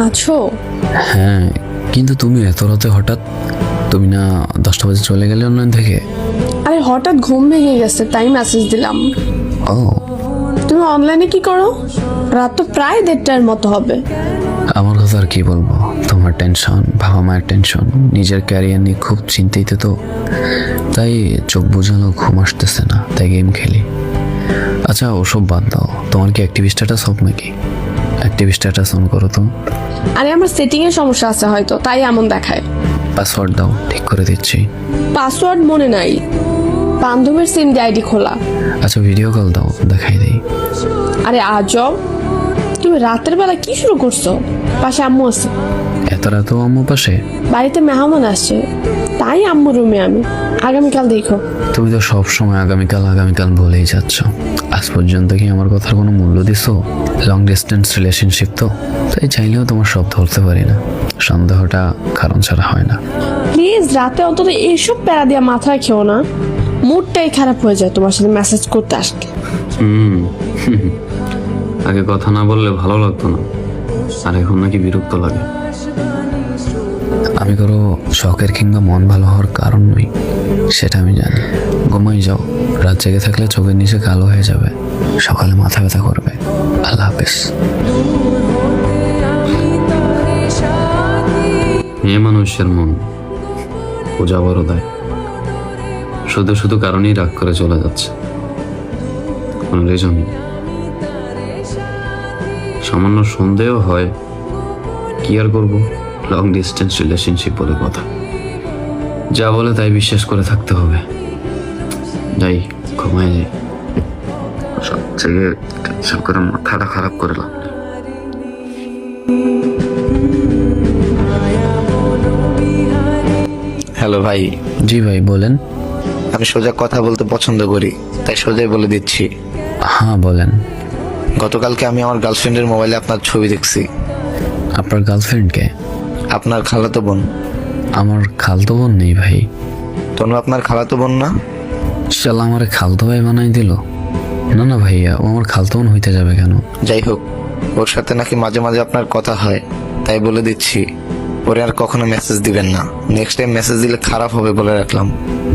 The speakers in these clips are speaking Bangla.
আছো? হ্যাঁ, কিন্তু তুমি এত রাতে হঠাৎ? তুমি না 10টা বাজে চলে গেলে অনলাইন থেকে? আরে হঠাৎ ঘুম ভেঙে গেছে তাই মেসেজ দিলাম। ও, তুমি অনলাইনে কি করো? রাত তো প্রায় 1:30টার মতো হবে। আমার কথা আর কি বলবো, তোমার টেনশন, বাবা মায়ের টেনশন, নিজের ক্যারিয়ার নিয়ে খুব চিন্তিত তো, তাই চোখ বোঝানো ঘুম আসতেছে না, তাই গেম খেলি। আচ্ছা ওসব বাদ দাও, তোমার কি অ্যাক্টিভ স্ট্যাটাস অফ নাকি? অ্যাক্টিভ স্ট্যাটাস অন করো তো। আরে আমার সেটিং এর সমস্যা আছে হয়তো, তাই এমন দেখায়। পাসওয়ার্ড দাও, ঠিক করে দিচ্ছি। পাসওয়ার্ড মনে নাই, বান্ধবীর সিম দিয়ে আইডি খোলা। আচ্ছা ভিডিও কল দাও, দেখাই দিই। আরে আজব, তুমি রাতের বেলা কি শুরু করছো? পাশে আম্মু আছে। এত রাতেও আম্মু পাশে? বাড়িতে মেহমান আসছে, তাই আম্মু রুমে আমি। আগামীকাল দেখো। তুমি তো সব সময় আগামীকাল আগামীকাল বলেই যাচ্ছ। আজ পর্যন্ত কি আমার কথার কোনো মূল্য দিছো? লং ডিস্টেন্স রিলেশনশিপ তো, তাই চাইলেও তোমার সব ধরতে পারি না। সন্দেহটা কারণ ছাড়া হয় না। প্লিজ রাতে অন্তত এইসব প্যারা দিয়া মাথায় খেও না, মুডটাই খারাপ হয়ে যায় তোমার সাথে মেসেজ করতে আসলে। আগে কথা না বললে ভালো লাগতো না, আর এখন নাকি বিরক্ত লাগে। আমি কারো শখের কিংবা মন ভালো হওয়ার কারণ নই, সেটা আমি জানি। ঘুমাই যাও, রাত জেগে থাকলে চোখের নিচে কালো হয়ে যাবে, সকালে মাথা ব্যথা করবে। আল্লাহ হাফেজ। মেয়ে মানুষের মন পূজা বড় দেয়, শুধু শুধু কারণেই রাগ করে চলে যাচ্ছে, কোনো রিজন নেই। সামান্য সন্দেহ হয়, কি আর করবো, লং ডিস্টেন্স রিলেশনশিপ বলে কথা। যা বলে তাই বিশ্বাস করে থাকতে হবে। যাই ঘুমায় যাই, সবচেয়ে টেনশন করে মাথাটা খারাপ করে লাভ নেই। হ্যালো ভাই। জি ভাই বলেন। আমি সোজা কথা বলতে পছন্দ করি, তাই সোজাই বলে দিচ্ছি। হ্যাঁ বলেন। গতকালকে আমি আমার গার্লফ্রেন্ডের মোবাইলে আপনার ছবি দেখছি। আপনার গার্লফ্রেন্ডকে? আপনার খালাতো বোন। আমার খালতো বোন নেই ভাই। তনু আপনার খালাতো বোন না? শালা আমার খালতো ভাই বানাই দিল। না না ভাইয়া, ও আমার খালতো বোন হইতে যাবে কেন? যাই হোক, ওর সাথে নাকি মাঝে মাঝে আপনার কথা হয়, তাই বলে দিচ্ছি ওরে আর কখনো মেসেজ দিবেন না। নেক্সট টাইম মেসেজ দিলে খারাপ হবে বলে রাখলাম।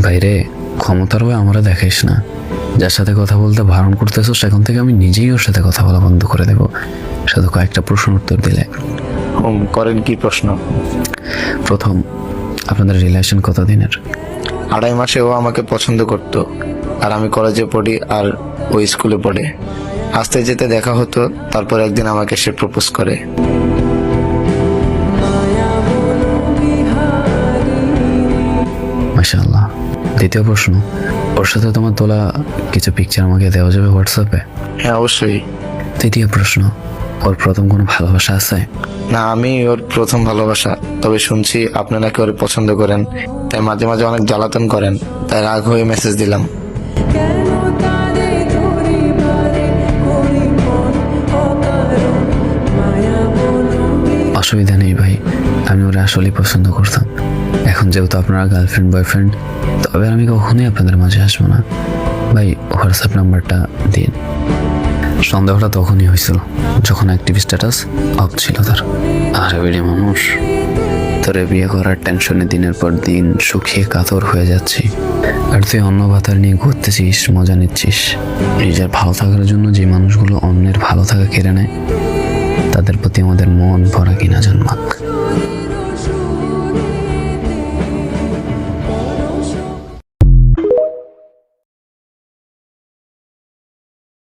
ভাইরে, ক্ষমতার ভাই আমরা দেখাইস না। যার সাথে কথা বলতে বারণ করতেছো, সেখান থেকে আমি নিজেই ওর সাথে কথা বলা বন্ধ করে দেবো, শুধু কয়েকটা প্রশ্ন উত্তর দিলে। করেন কি প্রশ্ন? প্রথম, আপনাদের রিলেশন কতদিনের? 2.5 মাসে ও আমাকে পছন্দ করতো, আর আমি কলেজে পড়ি আর ও স্কুলে পড়ে। আসতে যেতে দেখা হতো, তারপর একদিন আমাকে সে প্রপোজ করে। মাশাআল্লাহ। দ্বিতীয় প্রশ্ন, ওর সাথে তোমার তোলা কিছু পিকচার আমাকে দেওয়া যাবে হোয়াটসঅ্যাপে? হ্যাঁ অবশ্যই। তৃতীয় প্রশ্ন, ওর প্রথম কোনো ভালোবাসা আছে? না, আমি ওর প্রথম ভালোবাসা। তবে শুনছি আপনি নাকি ওর পছন্দ করেন, তাই মাঝে মাঝে অনেক জ্বালাতন করেন, তাই রাগ হয়ে মেসেজ দিলাম। অসুবিধা নেই ভাই, আমি ওরা আসলেই পছন্দ করতাম। এখন যেহেতু আপনারা গার্লফ্রেন্ড বয়ফ্রেন্ড, তবে আমি কখনোই আপনাদের মাঝে আসবো না। ভাই হোয়াটসঅ্যাপ নাম্বারটা দিন। সন্দেহটা তখনই হয়েছিল যখন অ্যাক্টিভ স্ট্যাটাস অফ ছিল তার। আরে বেড়ে মানুষ, তোরে বিয়ে করার টেনশনে দিনের পর দিন শুকিয়ে কাতর হয়ে যাচ্ছি, আর তুই অন্য ভাতার নিয়ে ঘুরতেছিস, মজা নিচ্ছিস। নিজের ভালো থাকার জন্য যে মানুষগুলো অন্যের ভালো থাকা কেড়ে নেয়, তাদের প্রতি আমাদের মন ভরা কিনা জন্মাক।